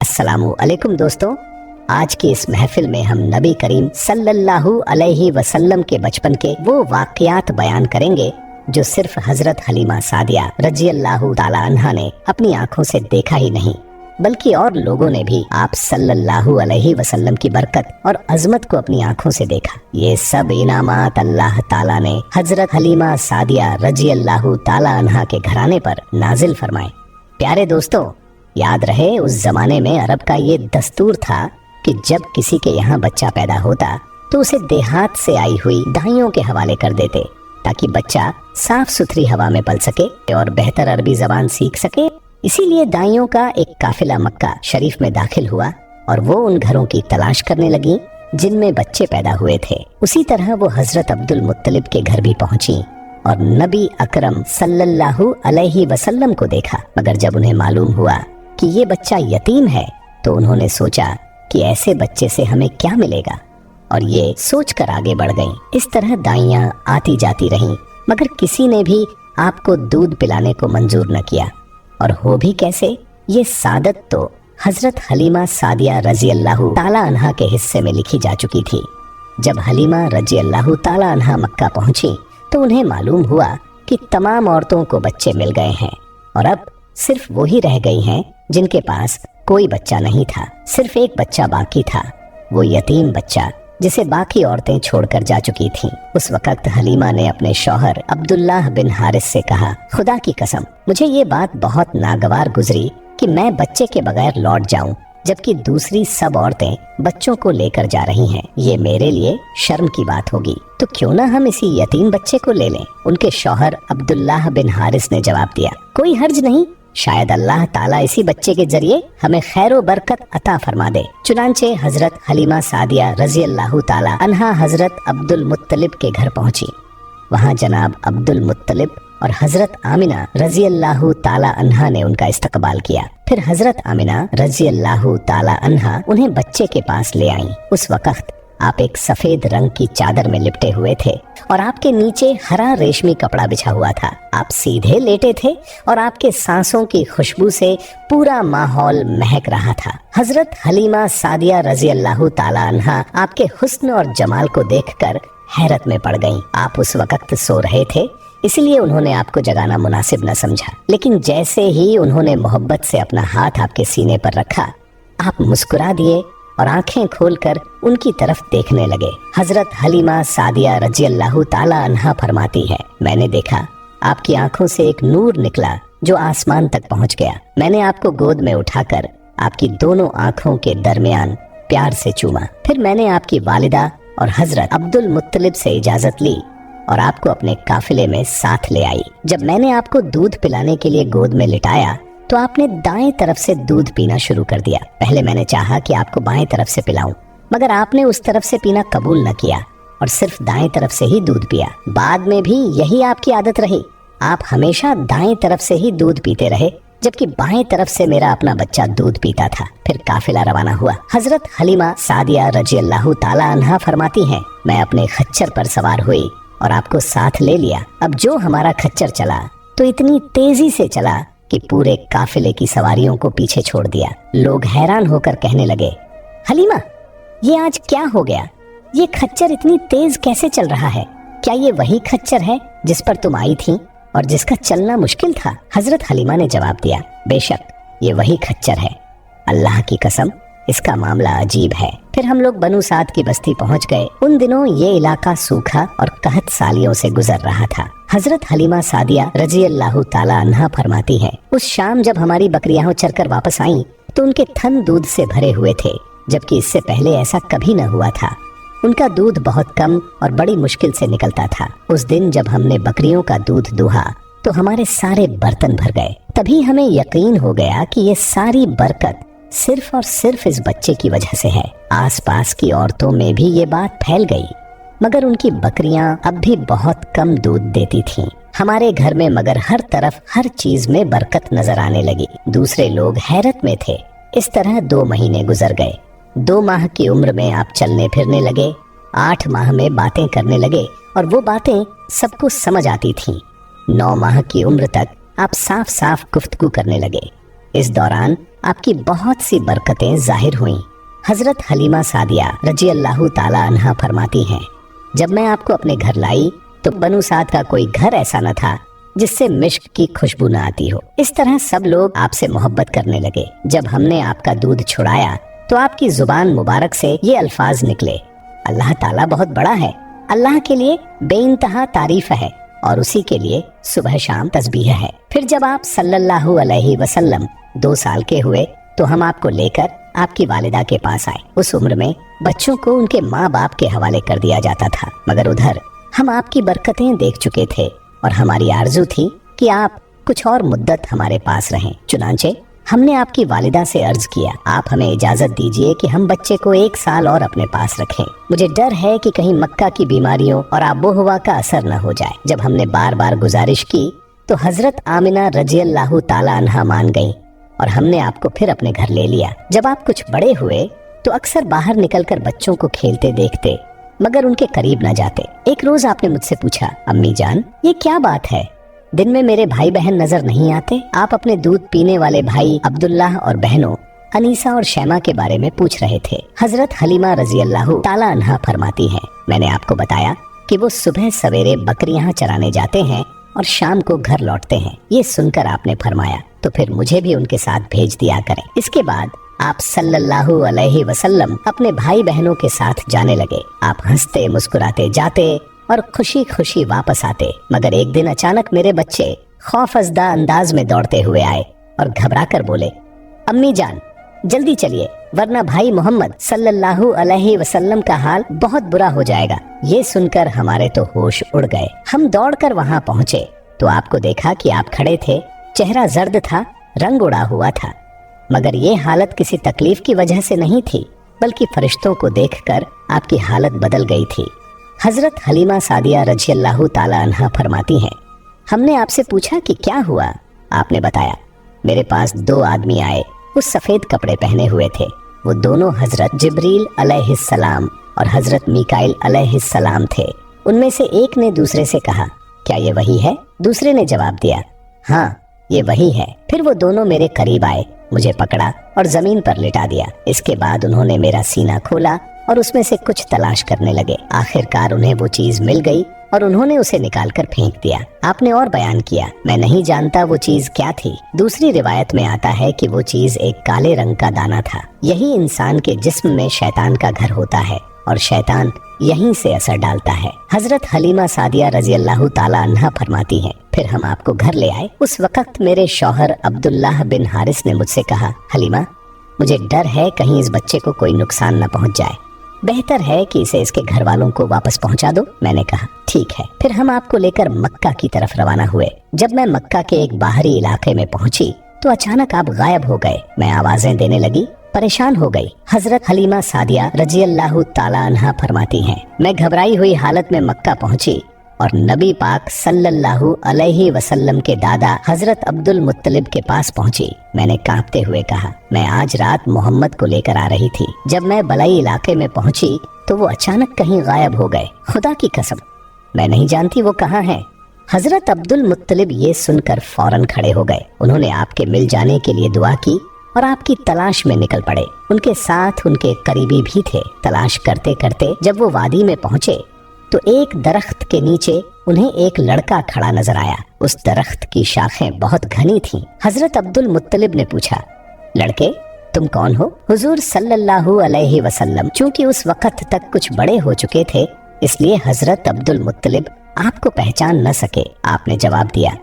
अस्सलामु अलैकुम दोस्तों, आज की इस महफिल में हम नबी करीम सल्लल्लाहु अलैहि वसल्लम के बचपन के वो वाक़यात बयान करेंगे जो सिर्फ हजरत हलीमा सादिया रज़ियल्लाहु ताला अन्हा ने अपनी आंखों से देखा ही नहीं बल्कि और लोगों ने भी आप सल्लल्लाहु अलैहि वसल्लम की बरकत और अजमत को अपनी आंखों से देखा। ये सब इनामात अल्लाह ताला ने हजरत हलीमा सादिया रज़ियल्लाहु ताला अन्हा के घराने पर नाजिल फरमाए। प्यारे दोस्तों, याद रहे उस जमाने में अरब का ये दस्तूर था कि जब किसी के यहाँ बच्चा पैदा होता तो उसे देहात से आई हुई दाइयों के हवाले कर देते ताकि बच्चा साफ सुथरी हवा में पल सके और बेहतर अरबी जबान सीख सके। इसीलिए दाइयों का एक काफिला मक्का शरीफ में दाखिल हुआ और वो उन घरों की तलाश करने लगी जिनमें बच्चे पैदा हुए थे। उसी तरह वो हजरत अब्दुल मुत्तलिब के घर भी पहुंची और नबी अकरम सल्लल्लाहु अलैहि वसल्लम को देखा। मगर जब उन्हें मालूम हुआ कि ये बच्चा यतीम है तो उन्होंने सोचा कि ऐसे बच्चे से हमें क्या मिलेगा, और ये सोचकर आगे बढ़ गईं। इस तरह दाइयां आती जाती रहीं मगर किसी ने भी आपको दूध पिलाने को मंजूर न किया। और हो भी कैसे, ये सादत तो हजरत हलीमा सादिया रज़ियल्लाहु ताला अन्हा के हिस्से में लिखी जा चुकी थी। जब हलीमा रज़ियल्लाहु ताला अन्हा मक्का पहुंची तो उन्हें मालूम हुआ कि तमाम औरतों को बच्चे मिल गए हैं और अब सिर्फ वो ही रह गई हैं जिनके पास कोई बच्चा नहीं था। सिर्फ एक बच्चा बाकी था, वो यतीम बच्चा जिसे बाकी औरतें छोड़कर जा चुकी थीं। उस वक्त हलीमा ने अपने शौहर अब्दुल्लाह बिन हारिस से कहा, खुदा की कसम मुझे ये बात बहुत नागवार गुजरी कि मैं बच्चे के बगैर लौट जाऊं जबकि दूसरी सब औरतें बच्चों को लेकर जा रही हैं। ये मेरे लिए शर्म की बात होगी, तो क्यों ना हम इसी यतीम बच्चे को ले लें। उनके शौहर अब्दुल्लाह बिन हारिस ने जवाब दिया, कोई हर्ज नहीं, शायद अल्लाह ताला इसी बच्चे के जरिए हमें खैर बरकत अता फरमा दे। चुनांचे हजरत हलीमा सादिया रज़ियल्लाहु ताला अन्हा हजरत अब्दुल मुत्तलिब के घर पहुंची। वहां जनाब अब्दुल मुत्तलिब और हजरत आमिना रज़ियल्लाहु ताला अन्हा ने उनका इस्तकबाल किया। फिर हजरत आमिना रज़ियल्लाहु ताला अन्हा उन्हें बच्चे के पास ले आईं। उस वक्त आप एक सफेद रंग की चादर में लिपटे हुए थे और आपके नीचे हरा रेशमी कपड़ा बिछा हुआ था। आप सीधे लेटे थे और आपके सांसों की खुशबू से पूरा माहौल महक रहा था। हजरत हलीमा सादिया रज़ियल्लाहु ताला अन्हा आपके हुस्न और जमाल को देखकर हैरत में पड़ गईं। आप उस वक्त सो रहे थे, इसलिए उन्होंने आपको जगाना मुनासिब न समझा, लेकिन जैसे ही उन्होंने मोहब्बत से अपना हाथ आपके सीने पर रखा, आप मुस्कुरा दिए और आंखें खोलकर उनकी तरफ देखने लगे। हजरत हलीमा सादिया रज़ियल्लाहु ताला अन्हा फरमाती है, मैंने देखा आपकी आंखों से एक नूर निकला जो आसमान तक पहुंच गया। मैंने आपको गोद में उठाकर आपकी दोनों आंखों के दरमियान प्यार से चूमा। फिर मैंने आपकी वालिदा और हजरत अब्दुल मुत्तलिब से इजाजत ली और आपको अपने काफिले में साथ ले आई। जब मैंने आपको दूध पिलाने के लिए गोद में लिटाया तो आपने दाएं तरफ से दूध पीना शुरू कर दिया। पहले मैंने चाहा कि आपको बाएं तरफ से पिलाऊं, मगर आपने उस तरफ से पीना कबूल न किया और सिर्फ दाएं तरफ से ही दूध पिया। बाद में भी यही आपकी आदत रही, आप हमेशा दाएं तरफ से ही दूध पीते रहे जबकि बाएं तरफ से मेरा अपना बच्चा दूध पीता था। फिर काफिला रवाना हुआ। हजरत हलीमा सादिया रज़ियल्लाहु ताला अन्हा फरमाती हैं, मैं अपने खच्चर पर सवार हुई और आपको साथ ले लिया। अब जो हमारा खच्चर चला तो इतनी तेजी से चला कि पूरे काफिले की सवारियों को पीछे छोड़ दिया। लोग हैरान होकर कहने लगे, हलीमा ये आज क्या हो गया, ये खच्चर इतनी तेज कैसे चल रहा है? क्या ये वही खच्चर है जिस पर तुम आई थी और जिसका चलना मुश्किल था? हजरत हलीमा ने जवाब दिया, बेशक ये वही खच्चर है, अल्लाह की कसम इसका मामला अजीब है। फिर हम लोग बनु साद की बस्ती पहुंच गए। उन दिनों ये इलाका सूखा और कहत सालियों से गुजर रहा था। हजरत हलीमा सादिया रज़ियल्लाहु ताला अन्हा फरमाती है, उस शाम जब हमारी बकरियां चरकर वापस आईं तो उनके थन दूध से भरे हुए थे, जबकि इससे पहले ऐसा कभी न हुआ था। उनका दूध बहुत कम और बड़ी मुश्किल से निकलता था। उस दिन जब हमने बकरियों का दूध दूहा तो हमारे सारे बर्तन भर गए। तभी हमें यकीन हो गया कि ये सारी बरकत सिर्फ और सिर्फ इस बच्चे की वजह से है। आसपास की औरतों में भी ये बात फैल गई, मगर उनकी बकरियां अब भी बहुत कम दूध देती थीं। हमारे घर में मगर हर तरफ हर चीज में बरकत नजर आने लगी। दूसरे लोग हैरत में थे। इस तरह 2 महीने गुजर गए। 2 माह की उम्र में आप चलने फिरने लगे। 8 माह में बातें करने लगे और वो बातें सबको समझ आती थीं। 9 माह की उम्र तक आप साफ साफ गुफ्तगू करने लगे। इस दौरान आपकी बहुत सी बरकतें जाहिर हुई। हजरत हलीमा सादिया रजी अल्लाह ताला अन्हा फरमाती हैं, जब मैं आपको अपने घर लाई तो बनु साद का कोई घर ऐसा न था जिससे मिश्क की खुशबू न आती हो। इस तरह सब लोग आपसे मोहब्बत करने लगे। जब हमने आपका दूध छुड़ाया तो आपकी जुबान मुबारक से ये अल्फाज निकले, अल्लाह ताला बहुत बड़ा है, अल्लाह के लिए बेइंतहा तारीफ है और उसी के लिए सुबह शाम तस्बीह है। फिर जब आप सल्लल्लाहु अलैहि वसल्लम 2 साल के हुए तो हम आपको लेकर आपकी वालिदा के पास आए। उस उम्र में बच्चों को उनके माँ बाप के हवाले कर दिया जाता था, मगर उधर हम आपकी बरकतें देख चुके थे और हमारी आरजू थी कि आप कुछ और मुद्दत हमारे पास रहें। चुनांचे हमने आपकी वालिदा से अर्ज किया, आप हमें इजाजत दीजिए कि हम बच्चे को 1 साल और अपने पास रखें। मुझे डर है कि कहीं मक्का की बीमारियों और आबो हवा का असर न हो जाए। जब हमने बार बार गुजारिश की तो हजरत आमिना रजी अल्लाह ताला अन्हा मान गई और हमने आपको फिर अपने घर ले लिया। जब आप कुछ बड़े हुए तो अक्सर बाहर निकलकर बच्चों को खेलते देखते, मगर उनके करीब न जाते। एक रोज आपने मुझसे पूछा, अम्मी जान ये क्या बात है, दिन में मेरे भाई बहन नजर नहीं आते? आप अपने दूध पीने वाले भाई अब्दुल्लाह और बहनों अनीसा और शैमा के बारे में पूछ रहे थे। हजरत हलीमा रजी अल्लाह ताला अन्हा फरमाती हैं, मैंने आपको बताया कि वो सुबह सवेरे बकरियां चराने जाते हैं और शाम को घर लौटते हैं। ये सुनकर आपने फरमाया, तो फिर मुझे भी उनके साथ भेज दिया करें। इसके बाद आप सल्लल्लाहु अलैहि वसल्लम अपने भाई बहनों के साथ जाने लगे। आप हंसते मुस्कुराते जाते और खुशी खुशी वापस आते, मगर एक दिन अचानक मेरे बच्चे खौफजदा अंदाज में दौड़ते हुए आए और घबरा कर बोले, अम्मी जान जल्दी चलिए वरना भाई मोहम्मद सल्लल्लाहु अलैहि वसल्लम का हाल बहुत बुरा हो जाएगा। ये सुनकर हमारे तो होश उड़ गए। हम दौड़कर वहां पहुंचे तो आपको देखा कि आप खड़े थे, चेहरा जर्द था, रंग उड़ा हुआ था, मगर ये हालत किसी तकलीफ की वजह से नहीं थी, बल्कि फरिश्तों को देखकर आपकी हालत बदल गई थी। हजरत हलीमा सादिया रजी अल्लाह ताला अन्हा फरमाती हैं, हमने आपसे पूछा कि क्या हुआ? आपने बताया, मेरे पास 2 आदमी आए, वो सफेद कपड़े पहने हुए थे। वो दोनों हजरत जिब्रील अलैहिस्सलाम और हजरत मीकाइल अलैहिस्सलाम थे। उनमें से एक ने दूसरे से कहा, क्या ये वही है? दूसरे ने जवाब दिया, हाँ ये वही है। फिर वो दोनों मेरे करीब आए, मुझे पकड़ा और जमीन पर लिटा दिया। इसके बाद उन्होंने मेरा सीना खोला और उसमें से कुछ तलाश करने लगे। आखिरकार उन्हें वो चीज मिल गई और उन्होंने उसे निकालकर फेंक दिया। आपने और बयान किया, मैं नहीं जानता वो चीज क्या थी। दूसरी रिवायत में आता है कि वो चीज एक काले रंग का दाना था। यही इंसान के जिस्म में शैतान का घर होता है और शैतान यहीं से असर डालता है। हजरत हलीमा सादिया रजी अल्लाह ताला अन्हा फरमाती हैं, फिर हम आपको घर ले आए। उस वक्त मेरे शौहर अब्दुल्लाह बिन हारिस ने मुझसे कहा, हलीमा मुझे डर है कहीं इस बच्चे को कोई नुकसान न पहुंच जाए, बेहतर है कि इसे इसके घर वालों को वापस पहुंचा दो। मैंने कहा ठीक है। फिर हम आपको लेकर मक्का की तरफ रवाना हुए। जब मैं मक्का के एक बाहरी इलाके में पहुंची तो अचानक आप गायब हो गए। मैं आवाजें देने लगी, परेशान हो गई। हजरत हलीमा सादिया रजी अल्लाह ताला अन्हा फरमाती हैं, मैं घबराई हुई हालत में मक्का पहुंची और नबी पाक सल्लल्लाहु अलैहि वसल्लम के दादा हजरत अब्दुल मुत्तलिब के पास पहुंची। मैंने कांपते हुए कहा, मैं आज रात मोहम्मद को लेकर आ रही थी। जब मैं बलाई इलाके में पहुंची तो वो अचानक कहीं गायब हो गए। खुदा की कसम मैं नहीं जानती वो कहाँ हैं। हजरत अब्दुल मुत्तलिब ये सुनकर फौरन खड़े हो गए। उन्होंने आपके मिल जाने के लिए दुआ की और आपकी तलाश में निकल पड़े। उनके साथ उनके करीबी भी थे। तलाश करते करते जब वो वादी में पहुंचे तो एक दरख्त के नीचे उन्हें एक लड़का खड़ा नजर आया। उस दरख्त की शाखें बहुत घनी थीं। हजरत अब्दुल मुत्तलिब ने पूछा, लड़के तुम कौन हो? हुजूर सल्लल्लाहु अलैहि वसल्लम चूंकि उस वक्त तक कुछ बड़े हो चुके थे, इसलिए हजरत अब्दुल मुत्तलिब आपको पहचान न सके। आपने जवाब दिया,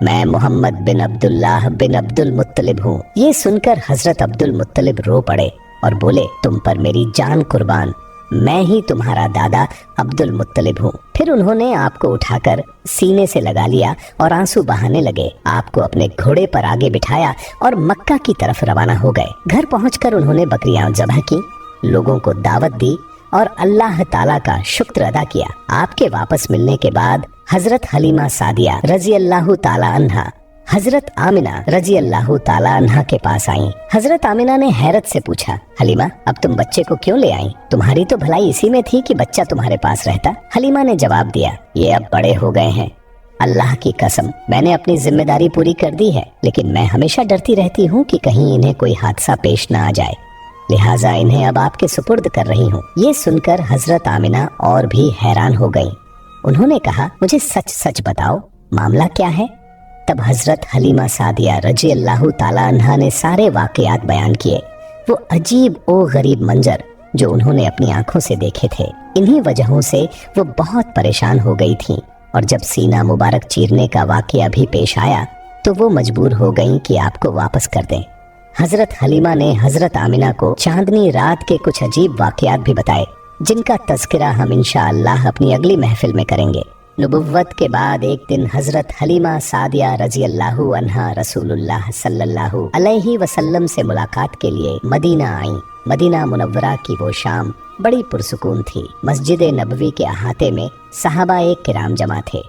मैं मोहम्मद बिन अब्दुल्लाह बिन अब्दुल मुत्तलिब हूँ। ये सुनकर हजरत अब्दुल मुत्तलिब रो पड़े और बोले, तुम पर मेरी जान कुर्बान, मैं ही तुम्हारा दादा अब्दुल मुत्तलिब हूँ। फिर उन्होंने आपको उठाकर सीने से लगा लिया और आंसू बहाने लगे। आपको अपने घोड़े पर आगे बिठाया और मक्का की तरफ रवाना हो गए। घर पहुंचकर उन्होंने बकरियां ज़बह की, लोगों को दावत दी और अल्लाह ताला का शुक्र अदा किया। आपके वापस मिलने के बाद हजरत हलीमा सादिया रजी अल्लाह ताला अन्हा हजरत आमिना रजी अल्लाह ताला अन्हा के पास आई। हजरत आमिना ने हैरत से पूछा, हलीमा अब तुम बच्चे को क्यों ले आई? तुम्हारी तो भलाई इसी में थी कि बच्चा तुम्हारे पास रहता। हलीमा ने जवाब दिया, ये अब बड़े हो गए हैं, अल्लाह की कसम, मैंने अपनी जिम्मेदारी पूरी कर दी है, लेकिन मैं हमेशा डरती रहती हूँ कि कहीं इन्हें कोई हादसा पेश न आ जाए, लिहाजा इन्हें अब आपके सुपुर्द कर रही हूँ। ये सुनकर हजरत आमिना और भी हैरान हो गईं। उन्होंने कहा, मुझे सच सच बताओ, मामला क्या है? तब हजरत हलीमा सादिया रजी अल्लाह ताला अन्हा ने सारे वाकयात बयान किए, वो अजीब ओ गरीब मंजर जो उन्होंने अपनी आंखों से देखे थे। इन्हीं वजहों से वो बहुत परेशान हो गई थीं, और जब सीना मुबारक चीरने का वाकया भी पेश आया तो वो मजबूर हो गईं कि आपको वापस कर दें। हजरत हलीमा ने हजरत आमिना को चांदनी रात के कुछ अजीब वाकयात भी बताए, जिनका तज़किरा हम इंशाअल्लाह अपनी अगली महफिल में करेंगे। नबुव्वत के बाद एक दिन हजरत हलीमा सादिया रजी अल्लाहु अन्हा रसूलुल्लाह सल्लल्लाहु अलैहि वसल्लम से मुलाकात के लिए मदीना आई। मदीना मुनव्वरा की वो शाम बड़ी पुरसुकून थी। मस्जिद नबवी के अहाते में सहाबाए किराम जमा थे।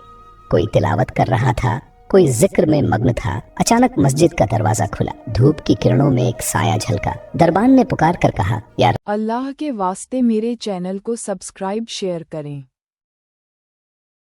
कोई तिलावत कर रहा था, कोई जिक्र में मग्न था। अचानक मस्जिद का दरवाजा खुला, धूप की किरणों में एक साया झलका। दरबान ने पुकार कर कहा, यार अल्लाह के वास्ते मेरे चैनल को सब्सक्राइब शेयर करें।